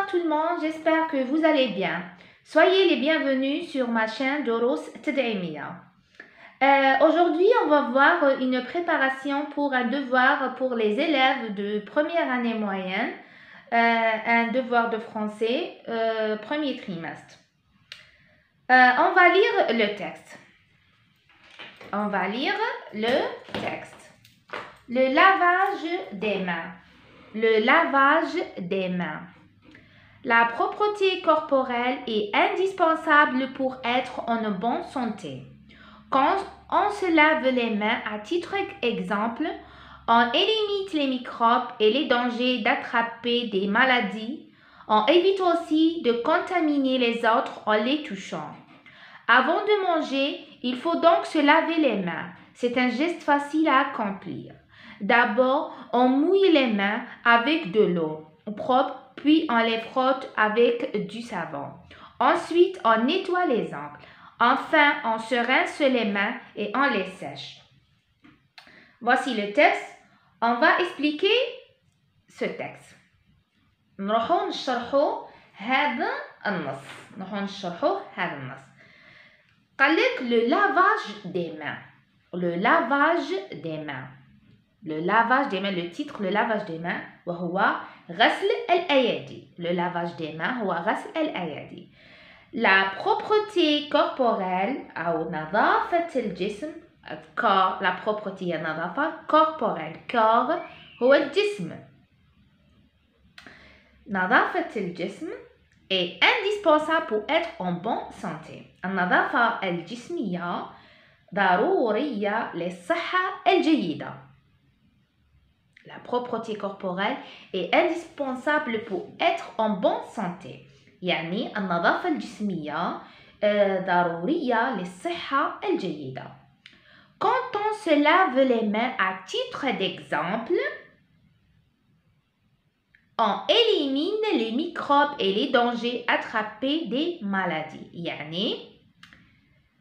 tout le monde, j'espère que vous allez bien. Soyez les bienvenus sur ma chaîne Doros Tad'imia. Aujourd'hui, on va voir une préparation pour un devoir pour les élèves de première année moyenne, un devoir de français, premier trimestre. On va lire le texte. Le lavage des mains. Le lavage des mains. La propreté corporelle est indispensable pour être en bonne santé. Quand on se lave les mains, à titre d'exemple, on élimine les microbes et les dangers d'attraper des maladies. On évite aussi de contaminer les autres en les touchant. Avant de manger, il faut donc se laver les mains. C'est un geste facile à accomplir. D'abord, on mouille les mains avec de l'eau propre, puis on les frotte avec du savon. Ensuite, on nettoie les ongles. Enfin, on se rince les mains et on les sèche. Voici le texte. On va expliquer ce texte. نروحو نشرحو هذا النص. قال لك le lavage des mains. Le lavage des mains. Le titre le lavage des mains وهو غسل الأيدي. Le lavage des mains هو غسل الأيدي. La propreté corporelle أو نظافة الجسم. La propreté هي نظافة corporelle. corps هو الجسم. نظافة الجسم est indispensable pour être en bonne santé. النظافة الجسمية ضرورية للصحة الجيدة. La propreté corporelle est indispensable pour être en bonne santé. يعني النظافة الجسمية ضرورية للصحة الجيدة. Quand on se lave les mains à titre d'exemple, on élimine les microbes et les dangers attrapés des maladies. يعني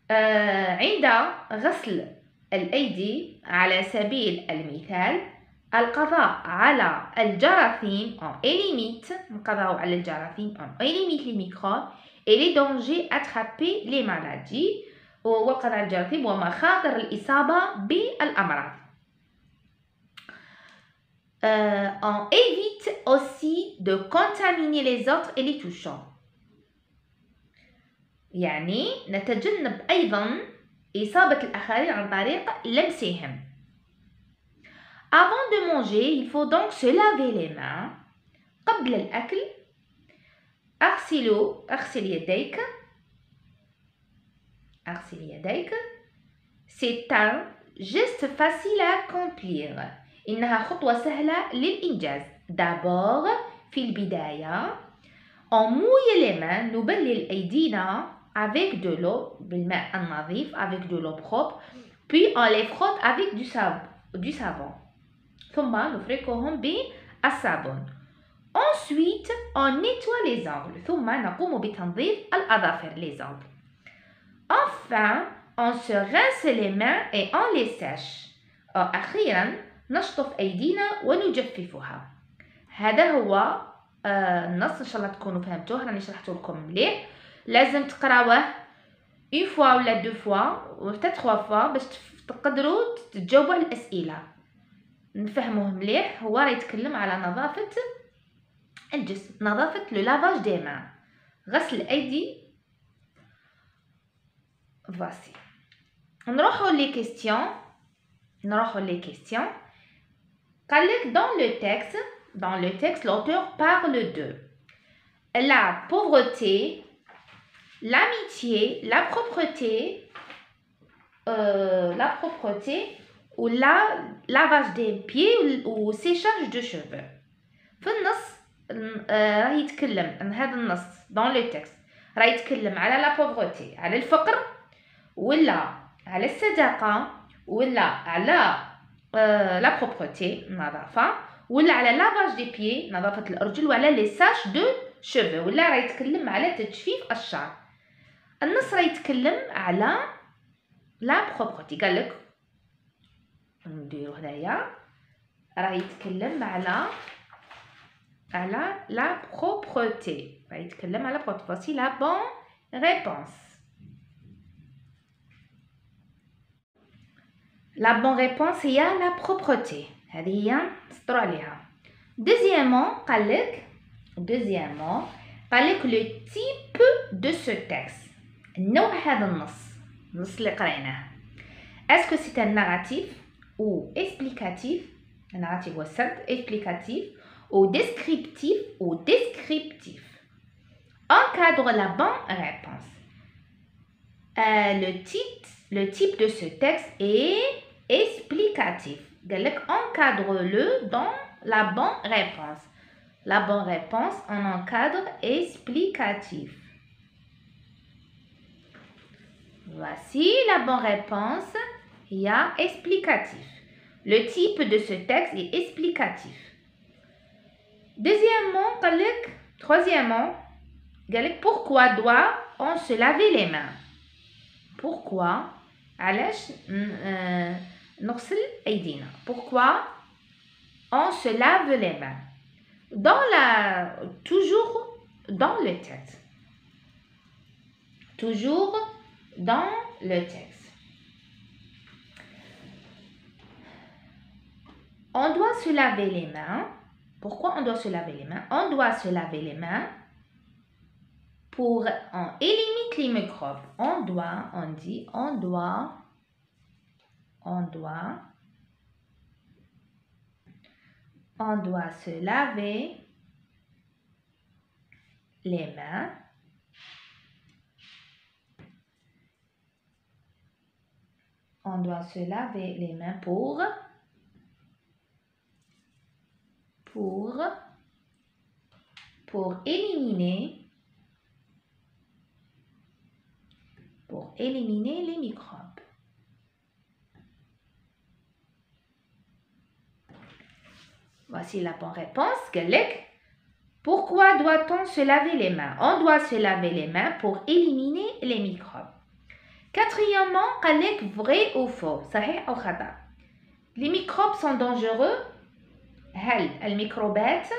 عند غسل الأيدي على سبيل المثال القضاء على الجراثيم on élimine les microbes et les dangers attrapés les maladies والقضاء على الجراثيم ومخاطر الإصابة بالأمراض. On évite aussi de contaminer les autres et les touchants. يعني نتجنب أيضا إصابة الآخرين عن طريق لمسهم. Avant de manger, il faut donc se laver les mains. قبل الأكل أغسل يديك. C'est un geste facile à accomplir. إنها خطوة سهلة للإنجاز. D'abord, في البداية, on mouille les mains, نبلل أيدينا avec de l'eau, بالماء النظيف, avec de l'eau propre, puis on les frotte avec du savon. ثم نفركهم بالصابون. Ensuite, on nettoie les ongles. ثم نقوم بتنظيف الأظافر, les ongles. Enfin, on se rince les mains et on les sèche. أخيرا نشطف أيدينا ونجففها. هذا هو النص. إن شاء الله تكونوا فهمتوه. راني شرحته لكم مليح. لازم تقراوه une fois ولا deux fois وحتى trois fois باش تقدروا تجاوبوا على الأسئلة. نفهموه مليح. هو راه يتكلم على نظافة الجسم. نظافة لو لافاج دي مان. غسل الأيدي. Voici. نروحوا les questions. قال لك dans le texte l'auteur parle de la pauvreté, l'amitié, la propreté ou la lavage des pieds ou séchage de cheveux. في النص راه يتكلم هذا النص dans le texte راه يتكلم على la pauvreté, على الفقر ولا على الصداقة ولا على la propreté النظافة ولا على lavage des pieds نظافة الأرجل وعلى les séchage de cheveux ولا راه يتكلم على تجفيف الشعر. النص راه يتكلم على la propreté. قال لك نديرو هنايا راه يتكلم على la propreté. Voici la bonne réponse. La bonne réponse est la propreté. Deuxièmement, le type de ce texte. Est-ce que c'est un narratif ou explicatif? Un narratif ou explicatif ou descriptif ou descriptif? Encadre la bonne réponse. Le type de ce texte est explicatif. Encadre-le dans la bonne réponse. La bonne réponse en encadre explicatif. Voici la bonne réponse. Il y a explicatif. Le type de ce texte est explicatif. Troisièmement, pourquoi doit-on se laver les mains? Pourquoi? Pourquoi on se lave les mains? Toujours dans le texte. Toujours dans le texte. On doit se laver les mains. Pourquoi on doit se laver les mains? On doit se laver les mains pour éliminer les microbes. On doit se laver les mains pour éliminer les microbes. Voici la bonne réponse. Pourquoi doit-on se laver les mains? On doit se laver les mains pour éliminer les microbes. Quatrièmement, vrai ou faux? صحيح أو خطأ. Les microbes sont dangereux. هل الميكروبات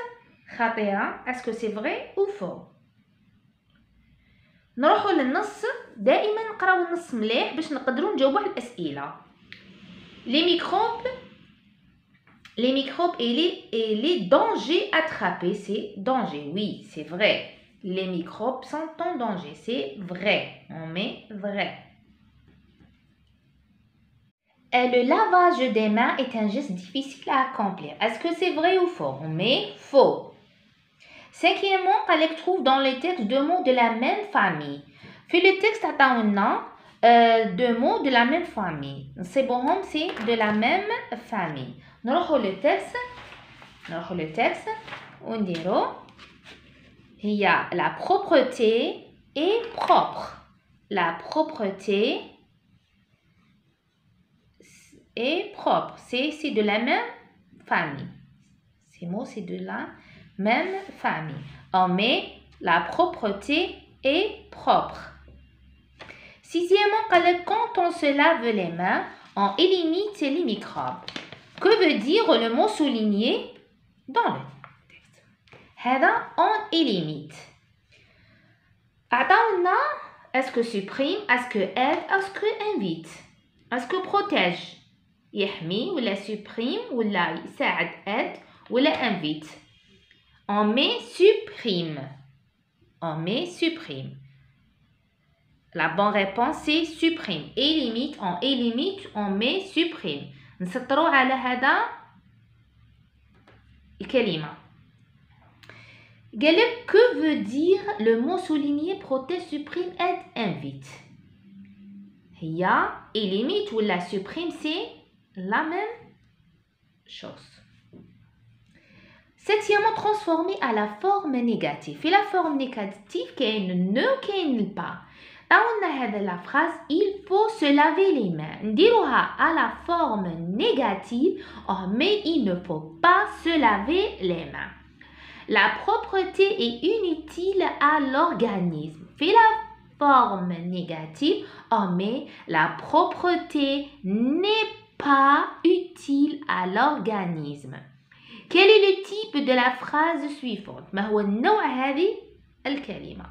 خطيرة؟ Est-ce que c'est vrai ou faux? نروحوا للنص. دائما نقراو النص مليح باش نقدروا نجاوبوا على الأسئلة. Les microbes et les dangers attrapés, c'est danger. Oui, c'est vrai. Les microbes sont en danger. C'est vrai. On met vrai. Le lavage des mains est un geste difficile à accomplir. Est-ce que c'est vrai ou faux? On met faux. Cinquièmement, Khalek trouve dans le texte deux mots de la même famille. Fait le texte عطاونا deux mots de la même famille. C'est de la même famille. نروحوا للتكست ونديرو هي la propreté est propre. La propreté est propre. C'est de la même famille. Ces mots, c'est de la même famille. On met la propreté est propre. Sixièmement, quand on se lave les mains, on élimine les microbes. Que veut dire le mot souligné dans le texte? هذا on élimine. عطاونا est-ce que supprime, est-ce que aide, est-ce que invite, est-ce que protège, يحمي ولا supprime ولا يساعد aide ولا invite. On met supprime. La bonne réponse c'est supprime. Élimine, on met supprime. نسطروا على هذا الكلمة. قالك que veut dire le mot souligné, protège, supprime, aide, invite. هي élimine ou la supprime c'est la même chose. Septièmement, transformer à la forme négative. Et la forme négative كاين ne كاين pas. Dans la phrase, il faut se laver les mains. نديروها à la forme négative, mais il ne faut pas se laver les mains. La propreté est inutile à l'organisme. Fait la forme négative, mais la propreté n'est pas utile à l'organisme. Quel est le type de la phrase suivante? ما هو النوع هذه الكلمة.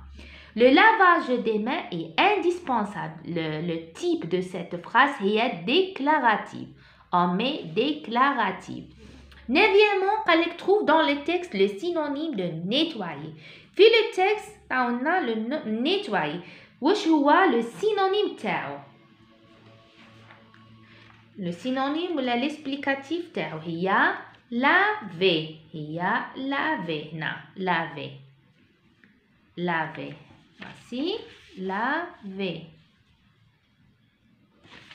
Le lavage des mains est indispensable. Le type de cette phrase est déclarative. On met déclarative. Neuvièmement, on trouve dans le texte le synonyme de nettoyer. في le texte, on a le nettoyer. واش هو le synonyme تاعو؟ Le synonyme ولا l'explicatif تاعو هي laver. هي laver. هنا laver. Laver. Voici laver.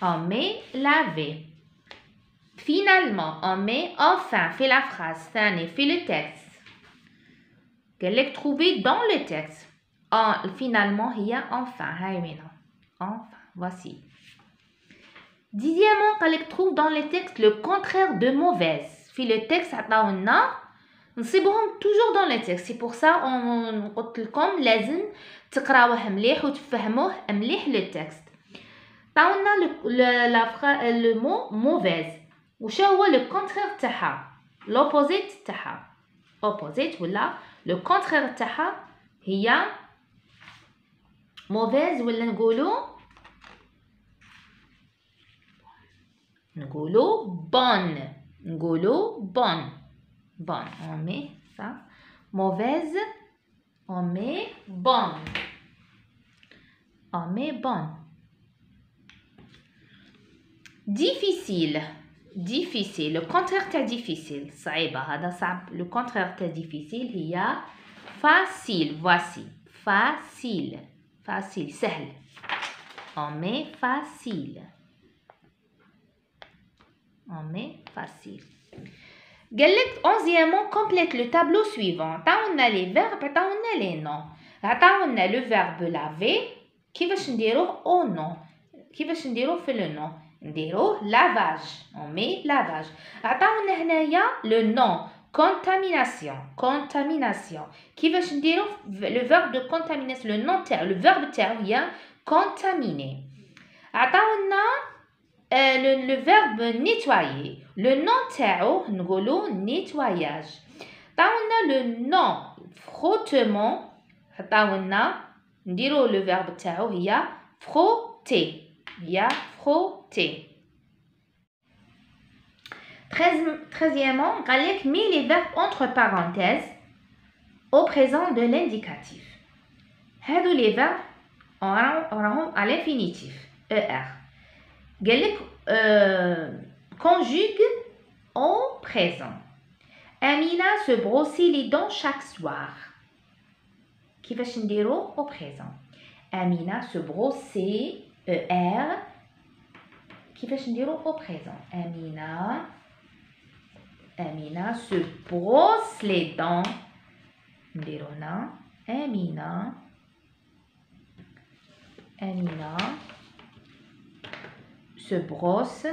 On met laver. Finalement, on met enfin. Fait la phrase. ثاني fait le texte. Qu'elle trouvé dans le texte. Finalement, il y a enfin. Enfin. Voici. Dixièmement, qu'elle trouve dans le texte le contraire de mauvaise. Fait le texte, on a. نصيبهم toujours dans le texte. C'est pour ça on قلت لكم لازم تقراوه مليح وتفهموه مليح le texte. عطاونا le mot mauvaise. وش هو le contraire تاعها؟ l'opposite تاعها. opposite ولا le contraire تاعها هي mauvaise ولا نقولوا bonne. نقولوا bonne. Bonne, on met ça. Mauvaise, on met bonne. On met bonne. Difficile. Difficile. Le contraire de difficile. Le contraire de difficile, il y a facile. Voici. Facile. Facile. سهل. On met facile. On met facile. Onzièmement, complète le tableau suivant. On a les verbes, on a les noms. On a le verbe laver. كيفاش نديروه au nom. كيفاش نديروه في le nom. نديروه lavage. On met lavage. عطاونا هنايا le nom contamination. Contamination. كيفاش نديروه le verbe de contamination. Le nom تاعو le verbe تاعو هي contaminer. عطاونا le verbe nettoyer. Le nom تاعو نقولو nettoyage. عطاونا le nom frottement. عطاونا نديرو le verbe تاعو هي frotter. هي frotter. 13e قال لك mets les verbes entre parenthèses au présent de l'indicatif. هادو les verbes راهم à l'infinitif. ER. قال لك conjugue au présent. Amina se brossait les dents chaque soir. كيفاش نديرو au présent. Amina se brossait ER. كيفاش نديرو au présent. Amina se brosse les dents. نديرو هنا Amina se brosse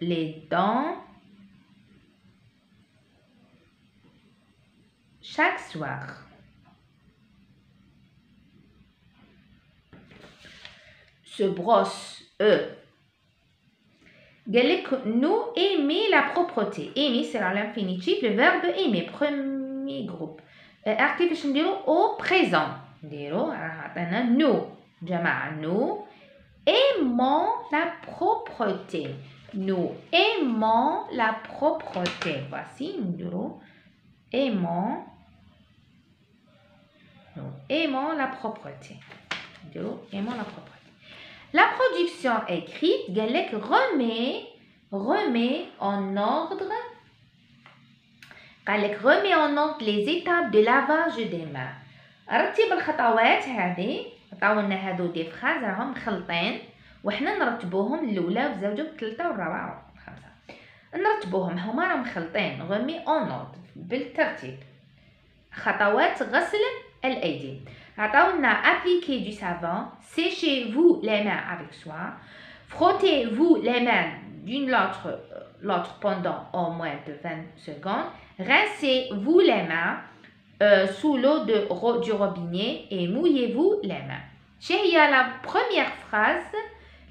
les dents chaque soir. Se brosse nous aimer la propreté. Aimer c'est à l'infinitif le verbe aimer premier groupe. كيفاش نديرو au présent. نديرو عطانا nous جماعة nous aimons la propreté. Nous aimons la propreté. Voici نديرو aimons. Nous aimons la propreté. نديرو aimons la propreté. La production écrite قال لك remet en ordre. قال لك remet en ordre les étapes de lavage des mains. رتب الخطوات هذه. عطاونا هادو دي فراز راهم مخلطين وحنا نرتبوهم الاولى والزوجه والثالثه والرابعه والخامسه. نرتبوهم هما راهم مخلطين remet en ordre بالترتيب. خطوات غسل الايدي. عطاونا appliquez du savon, séchez-vous les mains avec soin, frottez-vous les mains d'une l'autre pendant au moins de 20 secondes, rincez-vous les mains sous l'eau du robinet et mouillez-vous les mains. Chez la première phrase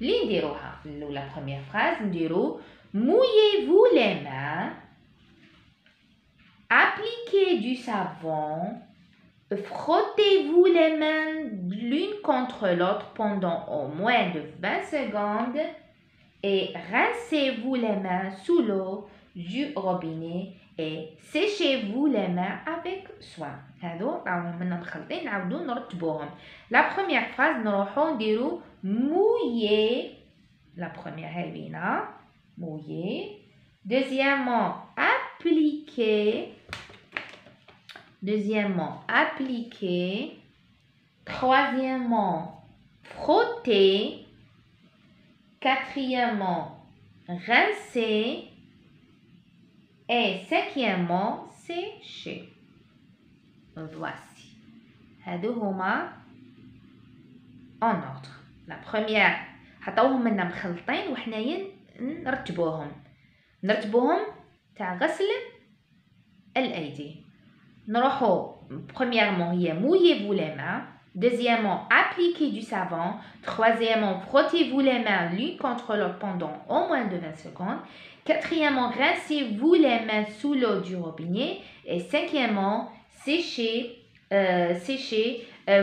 اللي نديروها الأولى première phrase نديرو mouillez-vous les mains, appliquez du savon, frottez-vous les mains l'une contre l'autre pendant au moins de 20 secondes et rincez-vous les mains sous l'eau du robinet et séchez-vous les mains avec soin. هادو راهم منا مخلطين نعاودو نرتبوهم. La première phrase نروحو نديرو mouiller. La première هايبينا mouiller. Deuxièmement appliquer. Deuxièmement appliquer. Troisièmement frotter. Quatrièmement rincer. Et cinquièmement sécher. Voici. هادو هما en ordre. La première حطوهم منا مخلطين وحنايا نرتبوهم تاع غسل الأيدي. نروحو premièrement هي mouillez-vous les mains. Deuxièmement appliquez du savon. Troisièmement frottez-vous les mains l'une contre l'autre pendant au moins de 20 secondes. Quatrièmement rincez-vous les mains sous l'eau du robinet. Et cinquièmement séchez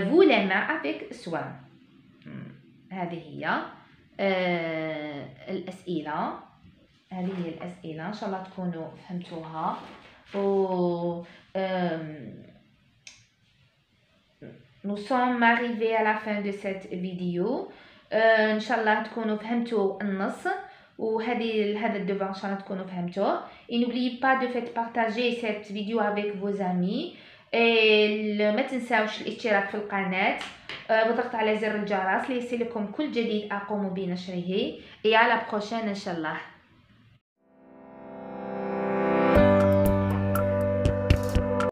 vous les mains avec soin. هذه هي الأسئلة. هذه هي الأسئلة إن شاء الله تكونوا فهمتوها. Nous sommes arrivés à la fin de cette vidéo. إن شاء الله تكونوا فهمتوا النص هذا الدوفر إن شاء الله تكونوا فهمتوه. Et n'oubliez pas de faire partager cette vidéo avec vos amis. ما تنساوش الاشتراك في القناة وضغط على زر الجرس ليصلكم كل جديد أقوم بنشره. Et à la prochaine إن شاء الله.